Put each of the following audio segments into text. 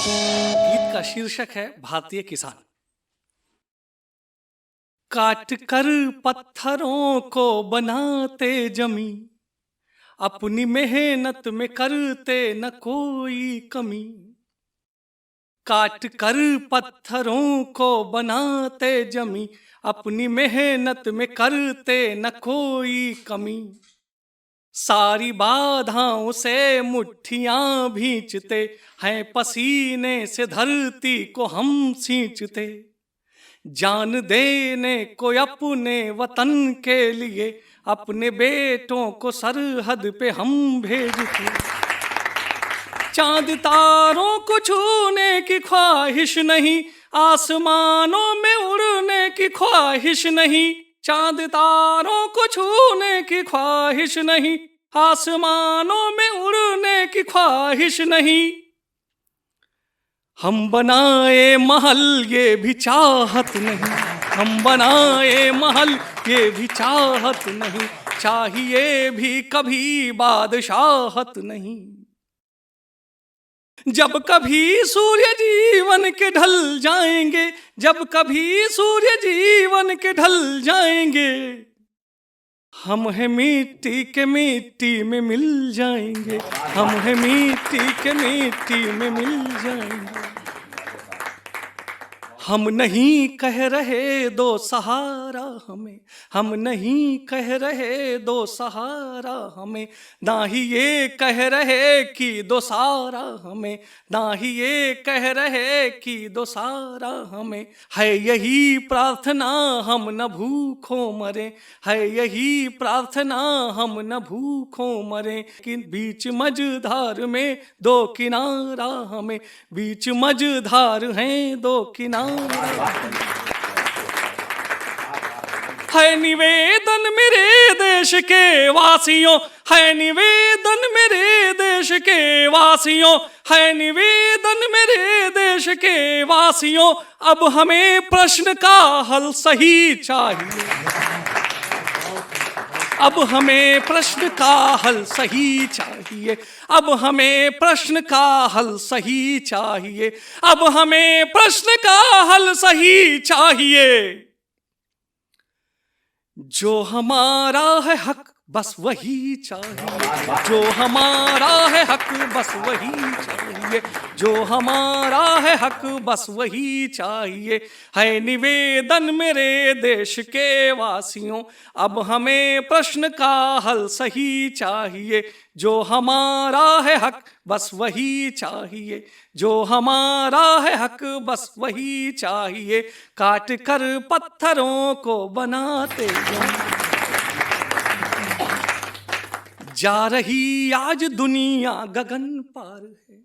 गीत का शीर्षक है भारतीय किसान। काट कर पत्थरों को बनाते जमी, अपनी मेहनत में करते न कोई कमी। काट कर पत्थरों को बनाते जमी, अपनी मेहनत में करते न कोई कमी। सारी बाधाओं से मुट्ठियां भींचते हैं, पसीने से धरती को हम सींचते। जान देने को अपने वतन के लिए, अपने बेटों को सरहद पे हम भेजते। चांद तारों को छूने की ख्वाहिश नहीं, आसमानों में उड़ने की ख्वाहिश नहीं। चांद तारों को छूने की ख्वाहिश नहीं, आसमानों में उड़ने की ख्वाहिश नहीं। हम बनाए महल ये भी चाहत नहीं, हम बनाए महल ये भी चाहत नहीं। चाहिए भी कभी बादशाहत नहीं। जब कभी सूर्य जीवन के ढल जाएंगे, जब कभी सूर्य जीवन के ढल जाएंगे, हम हैं मिट्टी के मिट्टी में मिल जाएंगे। हम हैं मिट्टी के मिट्टी में मिल जाएंगे। हम नहीं कह रहे दो सहारा हमें, हम नहीं कह रहे दो सहारा हमें। ना ही ये कह रहे कि दो सारा हमें, ना ही ये कह रहे कि दो सारा हमें। है यही प्रार्थना हम न भूखों मरे, है यही प्रार्थना हम न भूखों मरे। कि बीच मझधार में दो किनारा हमें, बीच मझधार हैं दो किनारा। है निवेदन मेरे देश के वासियों, है निवेदन मेरे देश के वासियों, है निवेदन मेरे देश के वासियों। अब हमें प्रश्न का हल सही चाहिए, अब हमें प्रश्न का हल सही चाहिए। अब हमें प्रश्न का हल सही चाहिए, अब हमें प्रश्न का हल सही चाहिए। जो हमारा है हक बस वही चाहिए, जो हमारा है हक बस वही चाहिए, जो हमारा है हक बस वही चाहिए। है निवेदन मेरे देश के वासियों, अब हमें प्रश्न का हल सही चाहिए। जो हमारा है हक बस वही चाहिए, जो हमारा है हक बस वही चाहिए। काट कर पत्थरों को बनाते जा रही आज दुनिया गगन पार है,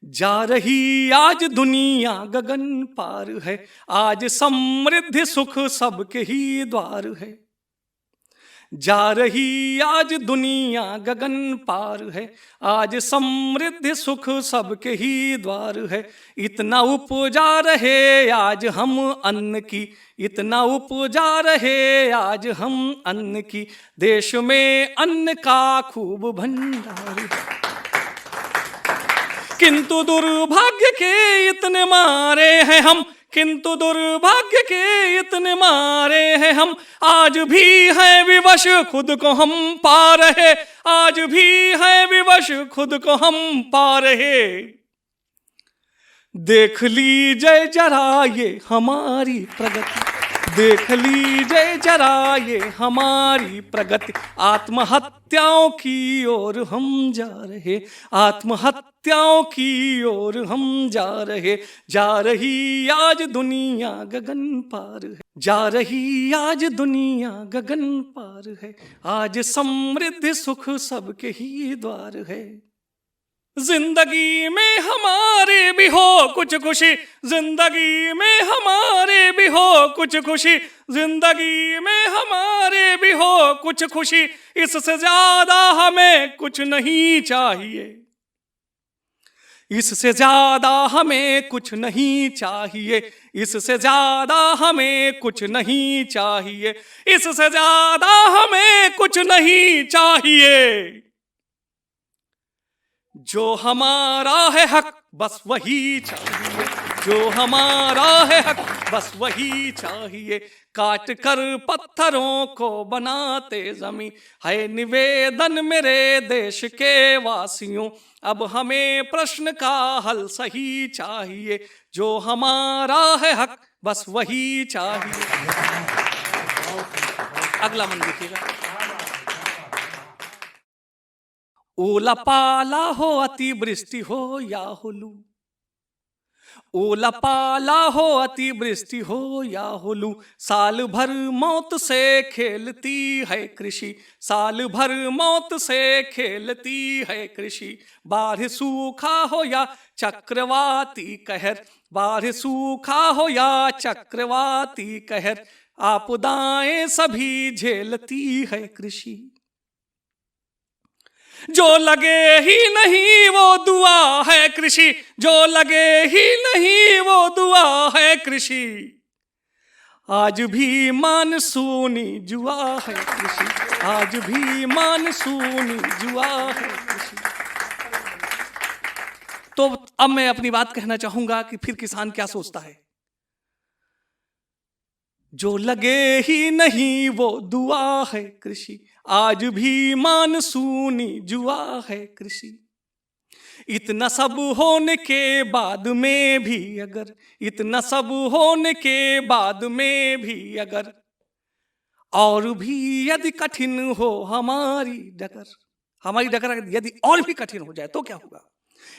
जा रही आज दुनिया गगन पार है। आज समृद्धि सुख सबके ही द्वार है, जा रही आज दुनिया गगन पार है। आज समृद्धि सुख सबके ही द्वार है। इतना उपजा रहे आज हम अन्न की, इतना उपजा रहे आज हम अन्न की। देश में अन्न का खूब भंडार है, किंतु दुर्भाग्य के इतने मारे हैं हम, किंतु दुर्भाग्य के इतने मारे हैं हम। आज भी है विवश खुद को हम पा रहे, आज भी है विवश खुद को हम पा रहे। देख लीजिए जरा ये हमारी प्रगति, देख लीजिए जरा ये हमारी प्रगति। आत्महत्याओं की ओर हम जा रहे, आत्महत्याओं की ओर हम जा रहे। जा रही आज दुनिया गगन पार है, जा रही आज दुनिया गगन पार है। आज समृद्धि सुख सबके ही द्वार है। जिंदगी में हमारे भी हो कुछ खुशी, जिंदगी में हमारे भी हो कुछ खुशी, जिंदगी में हमारे भी हो कुछ खुशी। इससे ज्यादा हमें कुछ नहीं चाहिए, इससे ज्यादा हमें कुछ नहीं चाहिए, इससे ज्यादा हमें कुछ नहीं चाहिए, इससे ज्यादा हमें कुछ नहीं चाहिए। जो हमारा है हक बस वही चाहिए, जो हमारा है हक बस वही चाहिए। काट कर पत्थरों को बनाते जमी, है निवेदन मेरे देश के वासियों, अब हमें प्रश्न का हल सही चाहिए। जो हमारा है हक बस वही चाहिए। अगला मन देखिएगा। ओला पाला हो अतिवृष्टि हो या हो लू, ओला पाला हो अतिवृष्टि हो या हो लू, साल भर मौत से खेलती है कृषि, साल भर मौत से खेलती है कृषि। बाढ़ सूखा हो या चक्रवाती कहर, बाढ़ सूखा हो या चक्रवाती कहर, आपदाएं सभी झेलती है कृषि। जो लगे ही नहीं वो दुआ है कृषि, जो लगे ही नहीं वो दुआ है कृषि, आज भी मानसूनी जुआ है कृषि, आज भी मानसूनी जुआ है कृषि। तो अब मैं अपनी बात कहना चाहूंगा कि फिर किसान क्या सोचता है। जो लगे ही नहीं वो दुआ है कृषि, आज भी मानसूनी जुआ है कृषि। इतना सब होने के बाद में भी अगर, इतना सब होने के बाद में भी अगर, और भी यदि कठिन हो हमारी डगर, हमारी डगर यदि और भी कठिन हो जाए तो क्या होगा।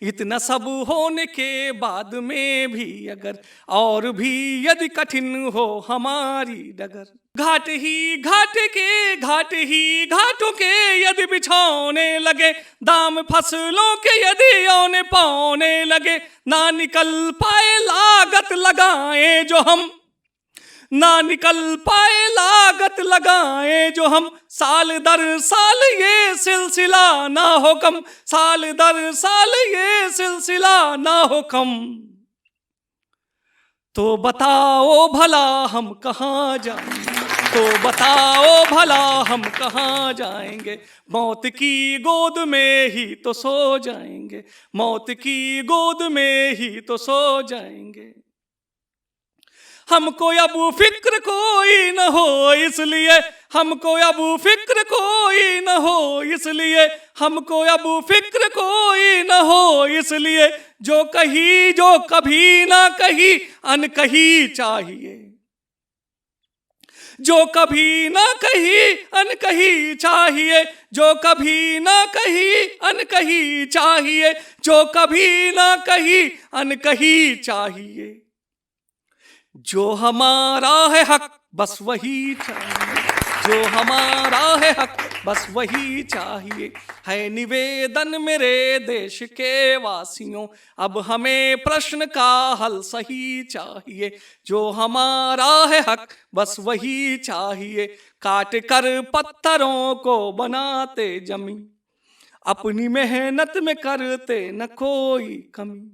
इतना सब होने के बाद में भी अगर, और भी यदि कठिन हो हमारी डगर, घाट ही घाट के, घाट ही घाटों के यदि बिछौने लगे, दाम फसलों के यदि औने पौने लगे, ना निकल पाए लागत लगाए जो हम, ना निकल पाए लागत लगाए जो हम, साल दर साल ये सिलसिला ना हो कम, साल दर साल ये सिलसिला ना हो कम। तो बताओ भला हम कहाँ जाएंगे, तो बताओ भला हम कहाँ जाएंगे। मौत की गोद में ही तो सो जाएंगे, मौत की गोद में ही तो सो जाएंगे। हमको अब फिक्र कोई न हो इसलिए, हमको अब फिक्र कोई न हो इसलिए, हमको अब फिक्र कोई न हो इसलिए, जो कही जो कभी ना कही अनकही चाहिए, जो कभी ना कही अनकही चाहिए, जो कभी ना कही अनकही चाहिए, जो कभी ना कही अनकही चाहिए। जो हमारा है हक बस वही चाहिए, जो हमारा है हक बस वही चाहिए। है निवेदन मेरे देश के वासियों, अब हमें प्रश्न का हल सही चाहिए। जो हमारा है हक बस वही चाहिए। काट कर पत्थरों को बनाते जमी, अपनी मेहनत में करते न कोई कमी।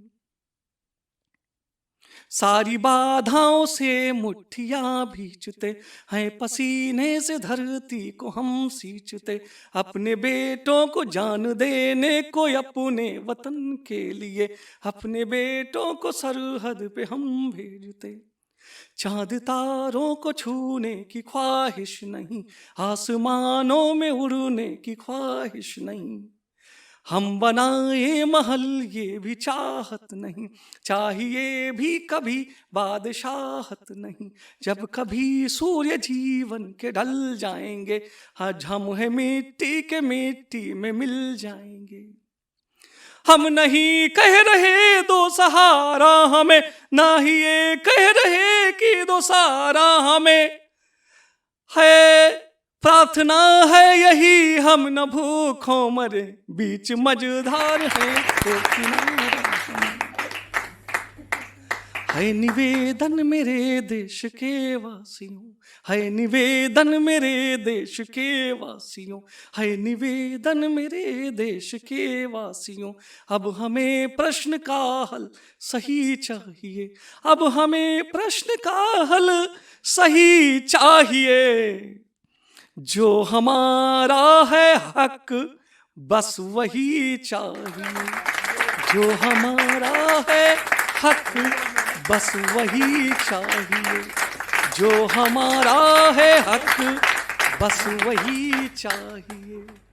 सारी बाधाओं से मुट्ठियां भींचते हैं, पसीने से धरती को हम सींचते, अपने बेटों को जान देने को अपने वतन के लिए, अपने बेटों को सरहद पे हम भेजते। चांद तारों को छूने की ख्वाहिश नहीं, आसमानों में उड़ने की ख्वाहिश नहीं। हम बनाए महल ये भी चाहत नहीं, चाहिए भी कभी बादशाहत नहीं। जब कभी सूर्य जीवन के ढल जाएंगे, आज हम है मिट्टी के मिट्टी में मिल जाएंगे। हम नहीं कह रहे दो सहारा हमें, ना ही ये कह रहे कि दो सहारा हमें है। प्रार्थना है यही हम न भूखों मरे, बीच मझधार है तो किनारा है। निवेदन मेरे देश के वासियों, है निवेदन मेरे देश के वासियों, है निवेदन मेरे देश के वासियों। अब हमें प्रश्न का हल सही चाहिए, अब हमें प्रश्न का हल सही चाहिए। जो हमारा है हक बस वही चाहिए जो हमारा है हक, बस वही चाहिए जो हमारा है हक, बस वही चाहिए।